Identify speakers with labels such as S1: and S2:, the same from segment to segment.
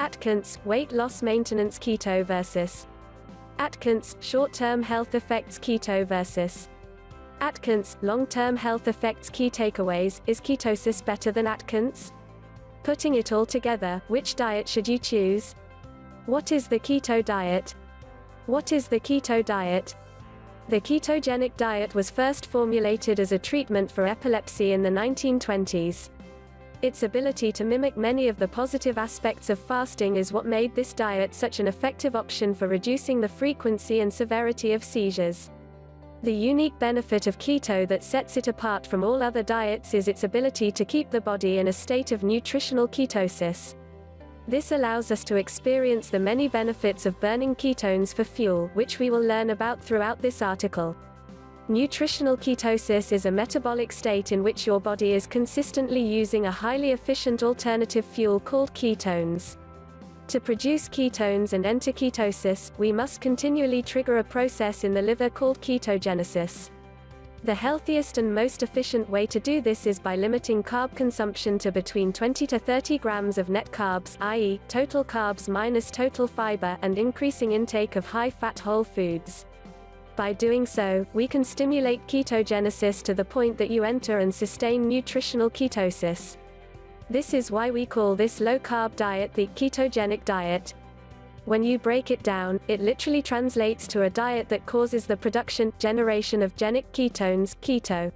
S1: Atkins, weight loss maintenance keto versus Atkins, short-term health effects keto versus Atkins, long-term health effects. Key takeaways: is ketosis better than Atkins? Putting it all together, which diet should you choose? What is the keto diet? What is the keto diet? The ketogenic diet was first formulated as a treatment for epilepsy in the 1920s. Its ability to mimic many of the positive aspects of fasting is what made this diet such an effective option for reducing the frequency and severity of seizures. The unique benefit of keto that sets it apart from all other diets is its ability to keep the body in a state of nutritional ketosis. This allows us to experience the many benefits of burning ketones for fuel, which we will learn about throughout this article. Nutritional ketosis is a metabolic state in which your body is consistently using a highly efficient alternative fuel called ketones. To produce ketones and enter ketosis, we must continually trigger a process in the liver called ketogenesis. The healthiest and most efficient way to do this is by limiting carb consumption to between 20 to 30 grams of net carbs, i.e., total carbs minus total fiber, and increasing intake of high-fat whole foods. By doing so, we can stimulate ketogenesis to the point that you enter and sustain nutritional ketosis. This is why we call this low-carb diet the ketogenic diet. When you break it down, it literally translates to a diet that causes the generation of genic ketones, keto.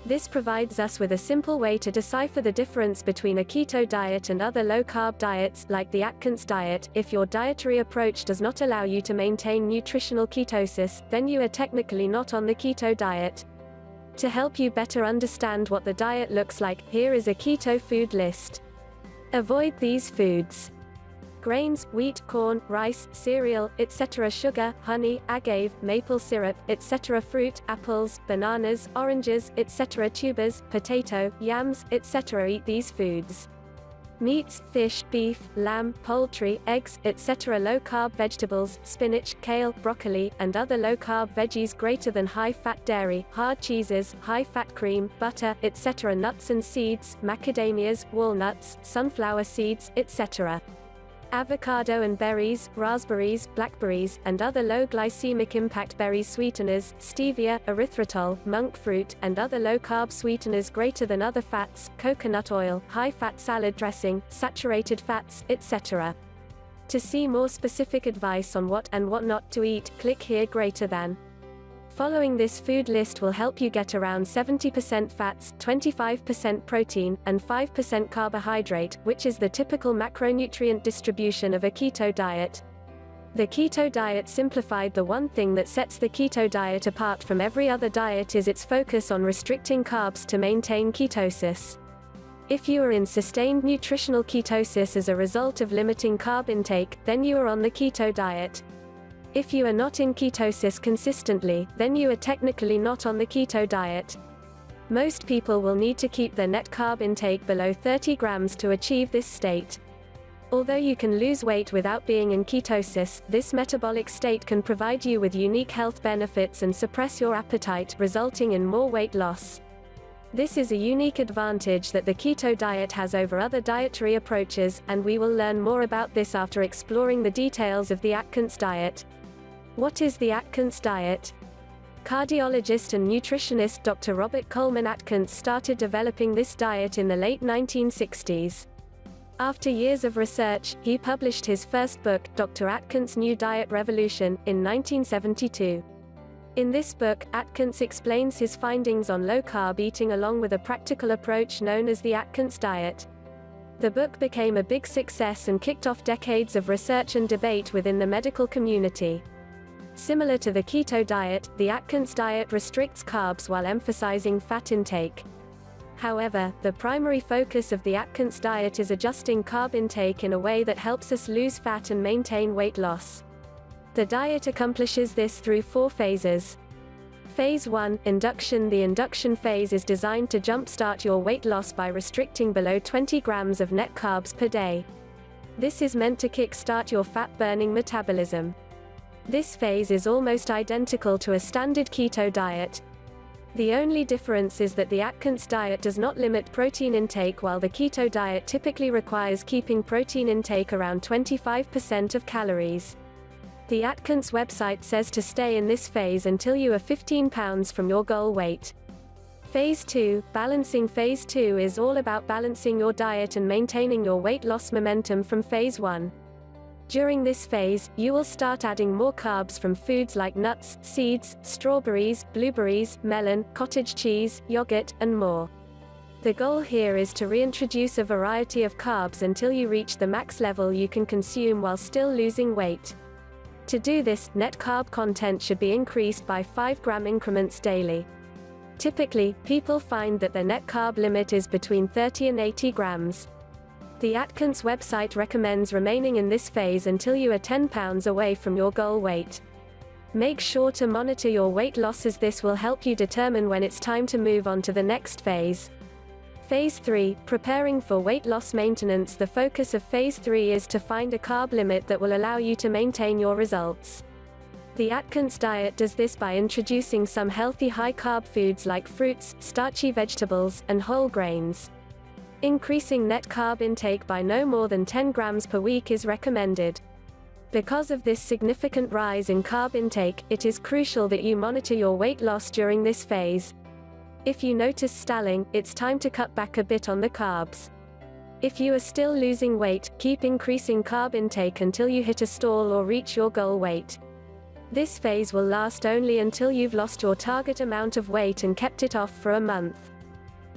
S1: This provides us with a simple way to decipher the difference between a keto diet and other low-carb diets, like the Atkins diet. If your dietary approach does not allow you to maintain nutritional ketosis, then you are technically not on the keto diet. To help you better understand what the diet looks like, here is a keto food list. Avoid these foods: grains, wheat, corn, rice, cereal, etc., sugar, honey, agave, maple syrup, etc., fruit, apples, bananas, oranges, etc., tubers, potato, yams, etc. Eat these foods. Meats, fish, beef, lamb, poultry, eggs, etc. Low-carb vegetables, spinach, kale, broccoli, and other low-carb veggies greater than high-fat dairy, hard cheeses, high-fat cream, butter, etc. Nuts and seeds, macadamias, walnuts, sunflower seeds, etc. Avocado and berries, raspberries, blackberries, and other low-glycemic impact berries. Sweeteners, stevia, erythritol, monk fruit, and other low-carb sweeteners greater than other fats, coconut oil, high-fat salad dressing, saturated fats, etc. To see more specific advice on what and what not to eat, click here. Greater than. Following this food list will help you get around 70% fats, 25% protein, and 5% carbohydrate, which is the typical macronutrient distribution of a keto diet. The keto diet simplified. The one thing that sets the keto diet apart from every other diet is its focus on restricting carbs to maintain ketosis. If you are in sustained nutritional ketosis as a result of limiting carb intake, then you are on the keto diet. If you are not in ketosis consistently, then you are technically not on the keto diet. Most people will need to keep their net carb intake below 30 grams to achieve this state. Although you can lose weight without being in ketosis, this metabolic state can provide you with unique health benefits and suppress your appetite, resulting in more weight loss. This is a unique advantage that the keto diet has over other dietary approaches, and we will learn more about this after exploring the details of the Atkins diet. What is the Atkins diet? Cardiologist and nutritionist Dr. Robert Coleman Atkins started developing this diet in the late 1960s. After years of research, he published his first book, Dr. Atkins' New Diet Revolution, in 1972. In this book, Atkins explains his findings on low-carb eating along with a practical approach known as the Atkins diet. The book became a big success and kicked off decades of research and debate within the medical community. Similar to the keto diet, the Atkins diet restricts carbs while emphasizing fat intake. However, the primary focus of the Atkins diet is adjusting carb intake in a way that helps us lose fat and maintain weight loss. The diet accomplishes this through 4 phases. Phase 1, Induction. The induction phase is designed to jumpstart your weight loss by restricting below 20 grams of net carbs per day. This is meant to kick-start your fat-burning metabolism. This phase is almost identical to a standard keto diet. The only difference is that the Atkins diet does not limit protein intake, while the keto diet typically requires keeping protein intake around 25% of calories. The Atkins website says to stay in this phase until you are 15 pounds from your goal weight. Phase 2, balancing. Phase 2 is all about balancing your diet and maintaining your weight loss momentum from phase 1. During this phase, you will start adding more carbs from foods like nuts, seeds, strawberries, blueberries, melon, cottage cheese, yogurt, and more. The goal here is to reintroduce a variety of carbs until you reach the max level you can consume while still losing weight. To do this, net carb content should be increased by 5-gram increments daily. Typically, people find that their net carb limit is between 30 and 80 grams. The Atkins website recommends remaining in this phase until you are 10 pounds away from your goal weight. Make sure to monitor your weight loss, as this will help you determine when it's time to move on to the next phase. Phase 3, preparing for weight loss maintenance. The focus of Phase 3 is to find a carb limit that will allow you to maintain your results. The Atkins diet does this by introducing some healthy high-carb foods like fruits, starchy vegetables, and whole grains. Increasing net carb intake by no more than 10 grams per week is recommended. Because of this significant rise in carb intake, it is crucial that you monitor your weight loss during this phase. If you notice stalling, it's time to cut back a bit on the carbs. If you are still losing weight, keep increasing carb intake until you hit a stall or reach your goal weight. This phase will last only until you've lost your target amount of weight and kept it off for a month.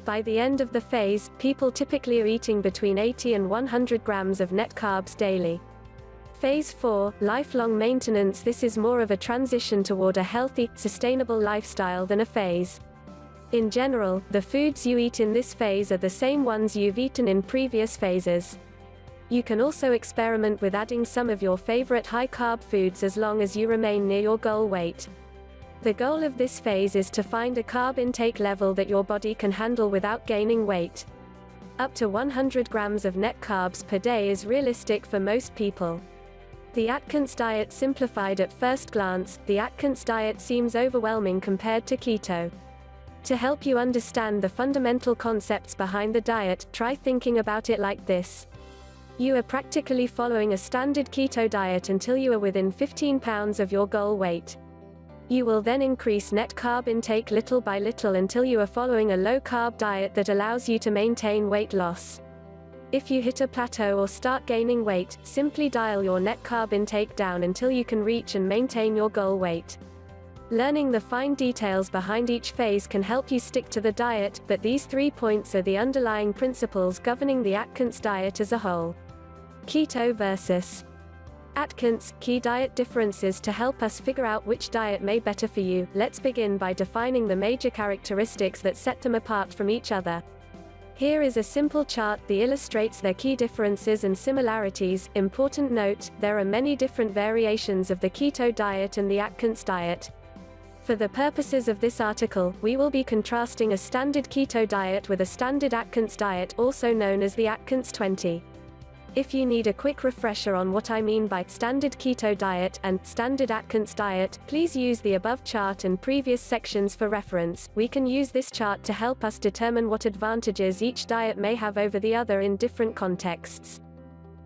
S1: By the end of the phase, people typically are eating between 80 and 100 grams of net carbs daily. Phase 4, lifelong maintenance. This is more of a transition toward a healthy, sustainable lifestyle than a phase. In general, the foods you eat in this phase are the same ones you've eaten in previous phases. You can also experiment with adding some of your favorite high-carb foods as long as you remain near your goal weight. The goal of this phase is to find a carb intake level that your body can handle without gaining weight. Up to 100 grams of net carbs per day is realistic for most people. The Atkins diet simplified. At first glance, the Atkins diet seems overwhelming compared to keto. To help you understand the fundamental concepts behind the diet, try thinking about it like this. You are practically following a standard keto diet until you are within 15 pounds of your goal weight. You will then increase net carb intake little by little until you are following a low-carb diet that allows you to maintain weight loss. If you hit a plateau or start gaining weight, simply dial your net carb intake down until you can reach and maintain your goal weight. Learning the fine details behind each phase can help you stick to the diet, but these 3 points are the underlying principles governing the Atkins diet as a whole. Keto versus Atkins, key diet differences. To help us figure out which diet may be better for you, let's begin by defining the major characteristics that set them apart from each other. Here is a simple chart that illustrates their key differences and similarities. Important note, there are many different variations of the keto diet and the Atkins diet. For the purposes of this article, we will be contrasting a standard keto diet with a standard Atkins diet, also known as the Atkins 20. If you need a quick refresher on what I mean by standard keto diet and standard Atkins diet, please use the above chart and previous sections for reference. We can use this chart to help us determine what advantages each diet may have over the other in different contexts.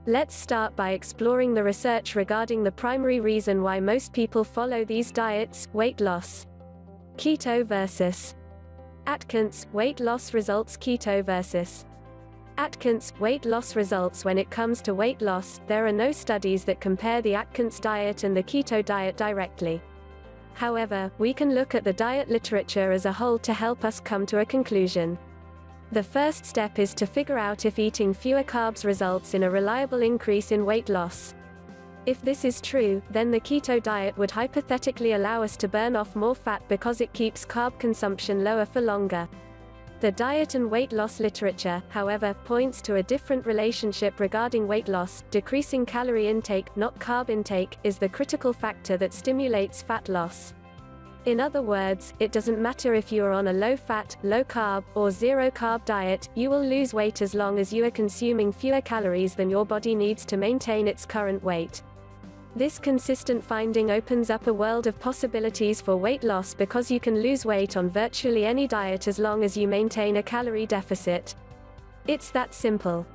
S1: Let's start by exploring the research regarding the primary reason why most people follow these diets: weight loss. Keto versus Atkins, weight loss results. Keto versus Atkins, weight loss results. When it comes to weight loss, there are no studies that compare the Atkins diet and the keto diet directly. However, we can look at the diet literature as a whole to help us come to a conclusion. The first step is to figure out if eating fewer carbs results in a reliable increase in weight loss. If this is true, then the keto diet would hypothetically allow us to burn off more fat because it keeps carb consumption lower for longer. The diet and weight loss literature, however, points to a different relationship regarding weight loss. Decreasing calorie intake, not carb intake, is the critical factor that stimulates fat loss. In other words, it doesn't matter if you are on a low-fat, low-carb, or zero-carb diet, you will lose weight as long as you are consuming fewer calories than your body needs to maintain its current weight. This consistent finding opens up a world of possibilities for weight loss because you can lose weight on virtually any diet as long as you maintain a calorie deficit. It's that simple.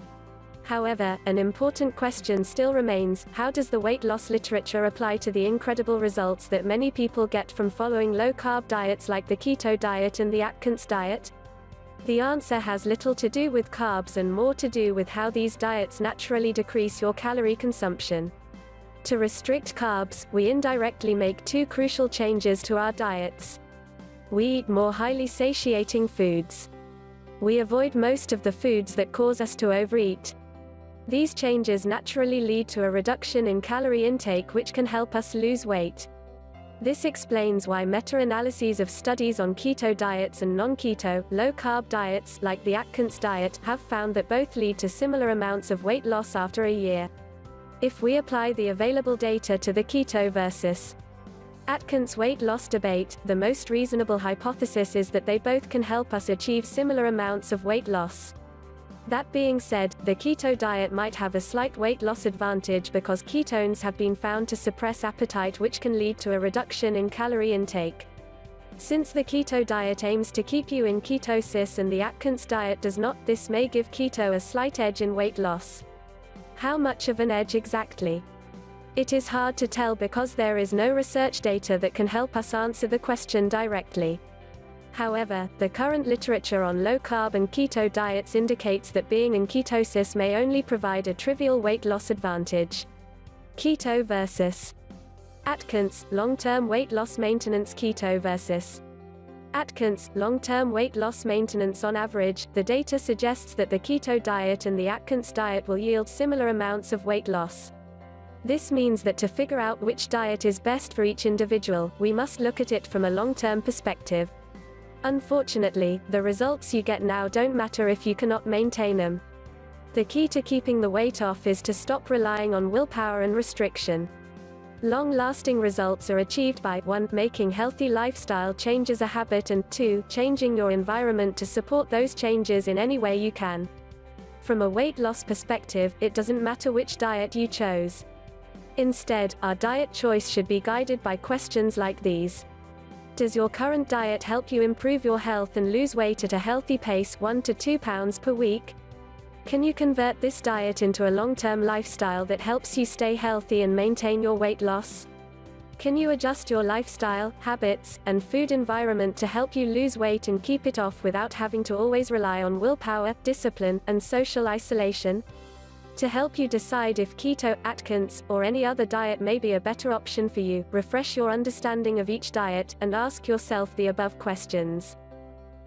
S1: However, an important question still remains: how does the weight loss literature apply to the incredible results that many people get from following low-carb diets like the keto diet and the Atkins diet? The answer has little to do with carbs and more to do with how these diets naturally decrease your calorie consumption. To restrict carbs, we indirectly make two crucial changes to our diets. We eat more highly satiating foods. We avoid most of the foods that cause us to overeat. These changes naturally lead to a reduction in calorie intake, which can help us lose weight. This explains why meta-analyses of studies on keto diets and non-keto, low-carb diets, like the Atkins diet, have found that both lead to similar amounts of weight loss after a year. If we apply the available data to the keto versus Atkins weight loss debate, the most reasonable hypothesis is that they both can help us achieve similar amounts of weight loss. That being said, the keto diet might have a slight weight loss advantage because ketones have been found to suppress appetite, which can lead to a reduction in calorie intake. Since the keto diet aims to keep you in ketosis and the Atkins diet does not, this may give keto a slight edge in weight loss. How much of an edge exactly? It is hard to tell because there is no research data that can help us answer the question directly. However, the current literature on low-carb and keto diets indicates that being in ketosis may only provide a trivial weight loss advantage. Keto versus Atkins, long-term weight loss maintenance. Keto versus Atkins, long-term weight loss maintenance. On average, the data suggests that the keto diet and the Atkins diet will yield similar amounts of weight loss. This means that to figure out which diet is best for each individual, we must look at it from a long-term perspective. Unfortunately, the results you get now don't matter if you cannot maintain them. The key to keeping the weight off is to stop relying on willpower and restriction. Long-lasting results are achieved by 1. Making healthy lifestyle changes a habit, and 2. Changing your environment to support those changes in any way you can. From a weight loss perspective, it doesn't matter which diet you chose. Instead, our diet choice should be guided by questions like these. Does your current diet help you improve your health and lose weight at a healthy pace, 1 to 2 pounds per week? Can you convert this diet into a long-term lifestyle that helps you stay healthy and maintain your weight loss? Can you adjust your lifestyle, habits, and food environment to help you lose weight and keep it off without having to always rely on willpower, discipline, and social isolation? To help you decide if keto, Atkins, or any other diet may be a better option for you, refresh your understanding of each diet, and ask yourself the above questions.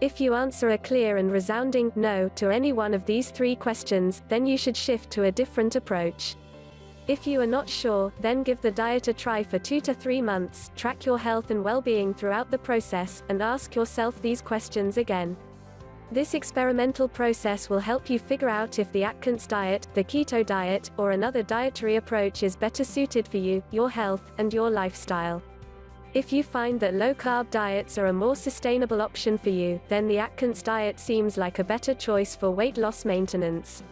S1: If you answer a clear and resounding no to any one of these 3 questions, then you should shift to a different approach. If you are not sure, then give the diet a try for 2 to 3 months, track your health and well-being throughout the process, and ask yourself these questions again. This experimental process will help you figure out if the Atkins diet, the keto diet, or another dietary approach is better suited for you, your health, and your lifestyle. If you find that low-carb diets are a more sustainable option for you, then the Atkins diet seems like a better choice for weight loss maintenance.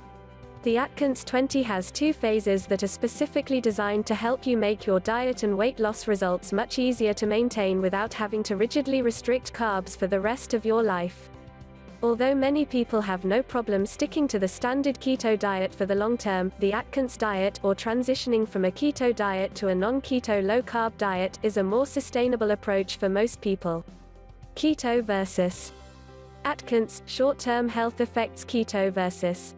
S1: The Atkins 20 has 2 phases that are specifically designed to help you make your diet and weight loss results much easier to maintain without having to rigidly restrict carbs for the rest of your life. Although many people have no problem sticking to the standard keto diet for the long term, the Atkins diet, or transitioning from a keto diet to a non-keto low-carb diet, is a more sustainable approach for most people. Keto versus Atkins, short-term health effects. Keto versus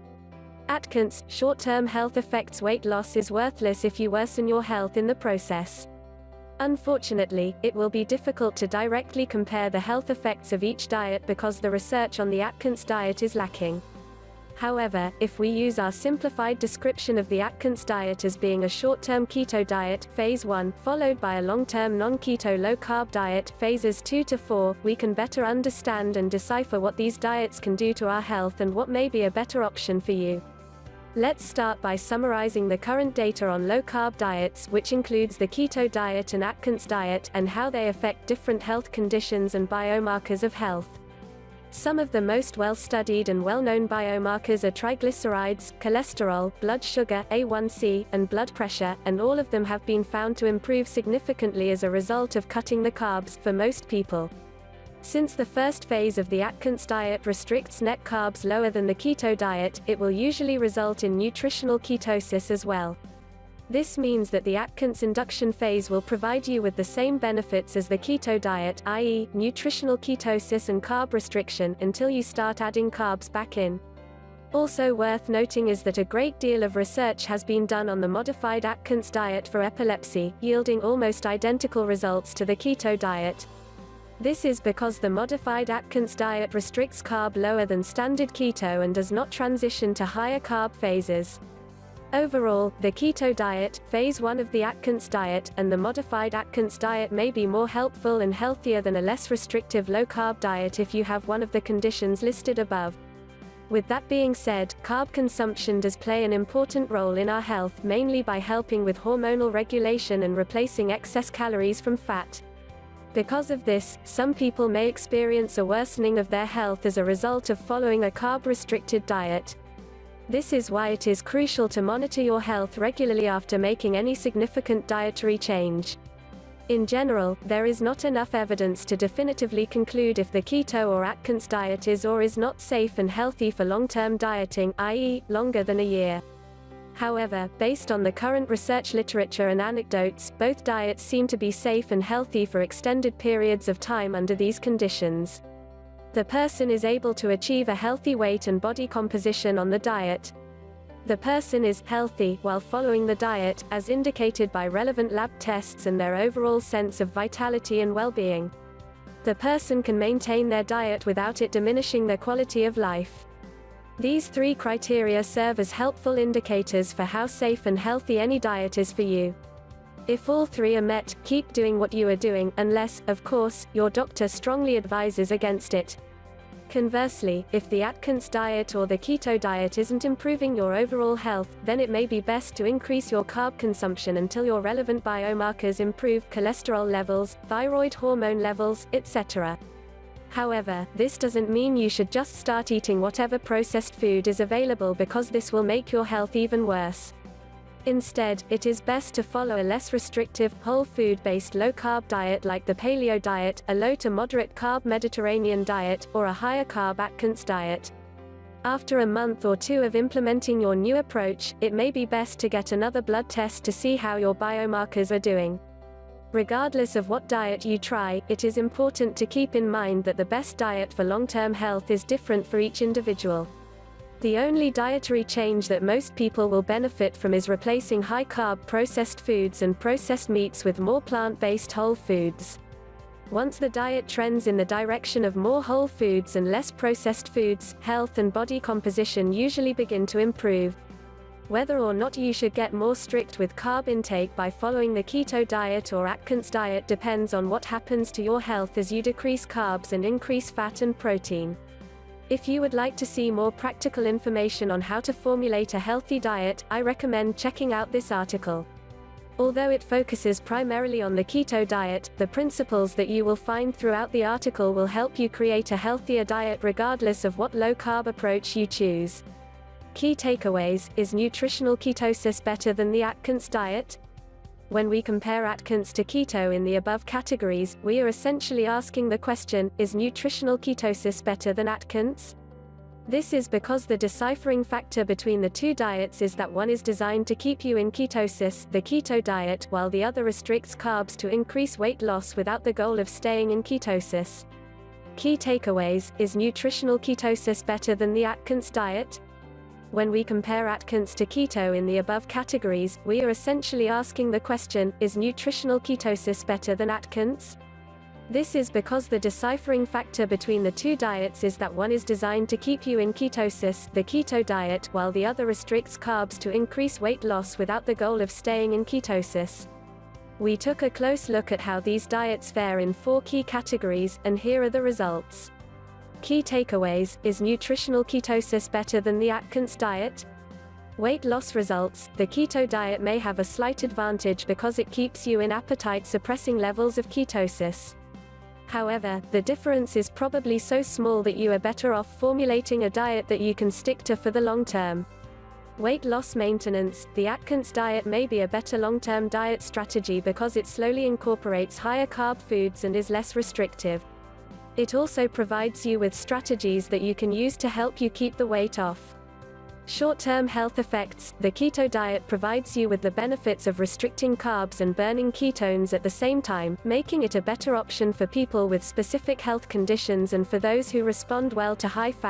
S1: Atkins, short-term health effects. Weight loss is worthless if you worsen your health in the process. Unfortunately, it will be difficult to directly compare the health effects of each diet because the research on the Atkins diet is lacking. However, if we use our simplified description of the Atkins diet as being a short-term keto diet, phase 1, followed by a long-term non-keto low-carb diet, phases 2 to 4, we can better understand and decipher what these diets can do to our health and what may be a better option for you. Let's start by summarizing the current data on low-carb diets, which includes the keto diet and Atkins diet, and how they affect different health conditions and biomarkers of health. Some of the most well-studied and well-known biomarkers are triglycerides, cholesterol, blood sugar, A1C, and blood pressure, and all of them have been found to improve significantly as a result of cutting the carbs, for most people. Since the first phase of the Atkins diet restricts net carbs lower than the keto diet, it will usually result in nutritional ketosis as well. This means that the Atkins induction phase will provide you with the same benefits as the keto diet, i.e., nutritional ketosis and carb restriction, until you start adding carbs back in. Also worth noting is that a great deal of research has been done on the modified Atkins diet for epilepsy, yielding almost identical results to the keto diet. This is because the modified Atkins diet restricts carb lower than standard keto and does not transition to higher carb phases. Overall, the keto diet, phase 1 of the Atkins diet, and the modified Atkins diet may be more helpful and healthier than a less restrictive low-carb diet if you have one of the conditions listed above. With that being said, carb consumption does play an important role in our health, mainly by helping with hormonal regulation and replacing excess calories from fat. Because of this, some people may experience a worsening of their health as a result of following a carb-restricted diet. This is why it is crucial to monitor your health regularly after making any significant dietary change. In general, there is not enough evidence to definitively conclude if the keto or Atkins diet is or is not safe and healthy for long-term dieting, i.e., longer than a year. However, based on the current research literature and anecdotes, both diets seem to be safe and healthy for extended periods of time under these conditions. The person is able to achieve a healthy weight and body composition on the diet. The person is healthy while following the diet, as indicated by relevant lab tests and their overall sense of vitality and well-being. The person can maintain their diet without it diminishing their quality of life. These 3 criteria serve as helpful indicators for how safe and healthy any diet is for you. If all 3 are met, keep doing what you are doing, unless, of course, your doctor strongly advises against it. Conversely, if the Atkins diet or the keto diet isn't improving your overall health, then it may be best to increase your carb consumption until your relevant biomarkers improve: cholesterol levels, thyroid hormone levels, etc. However, this doesn't mean you should just start eating whatever processed food is available, because this will make your health even worse. Instead, it is best to follow a less restrictive, whole food-based low-carb diet like the paleo diet, a low to moderate carb Mediterranean diet, or a higher carb Atkins diet. After a month or 2 of implementing your new approach, it may be best to get another blood test to see how your biomarkers are doing. Regardless of what diet you try, it is important to keep in mind that the best diet for long-term health is different for each individual. The only dietary change that most people will benefit from is replacing high-carb processed foods and processed meats with more plant-based whole foods. Once the diet trends in the direction of more whole foods and less processed foods, health and body composition usually begin to improve. Whether or not you should get more strict with carb intake by following the keto diet or Atkins diet depends on what happens to your health as you decrease carbs and increase fat and protein. If you would like to see more practical information on how to formulate a healthy diet, I recommend checking out this article. Although it focuses primarily on the keto diet, the principles that you will find throughout the article will help you create a healthier diet regardless of what low-carb approach you choose. Key takeaways: is nutritional ketosis better than the Atkins diet? When we compare Atkins to keto in the above categories, we are essentially asking the question, is nutritional ketosis better than Atkins? This is because the deciphering factor between the 2 diets is that one is designed to keep you in ketosis, the keto diet, while the other restricts carbs to increase weight loss without the goal of staying in ketosis. Key takeaways: is nutritional ketosis better than the Atkins diet? When we compare Atkins to keto in the above categories, we are essentially asking the question, is nutritional ketosis better than Atkins? This is because the deciphering factor between the 2 diets is that one is designed to keep you in ketosis, the keto diet, while the other restricts carbs to increase weight loss without the goal of staying in ketosis. We took a close look at how these diets fare in 4 key categories, and here are the results. Key takeaways: is nutritional ketosis better than the Atkins diet? Weight loss results: the keto diet may have a slight advantage because it keeps you in appetite-suppressing levels of ketosis. However, the difference is probably so small that you are better off formulating a diet that you can stick to for the long term. Weight loss maintenance. The Atkins diet may be a better long-term diet strategy because it slowly incorporates higher carb foods and is less restrictive. It also provides you with strategies that you can use to help you keep the weight off. Short-term health effects. The keto diet provides you with the benefits of restricting carbs and burning ketones at the same time, making it a better option for people with specific health conditions and for those who respond well to high-fat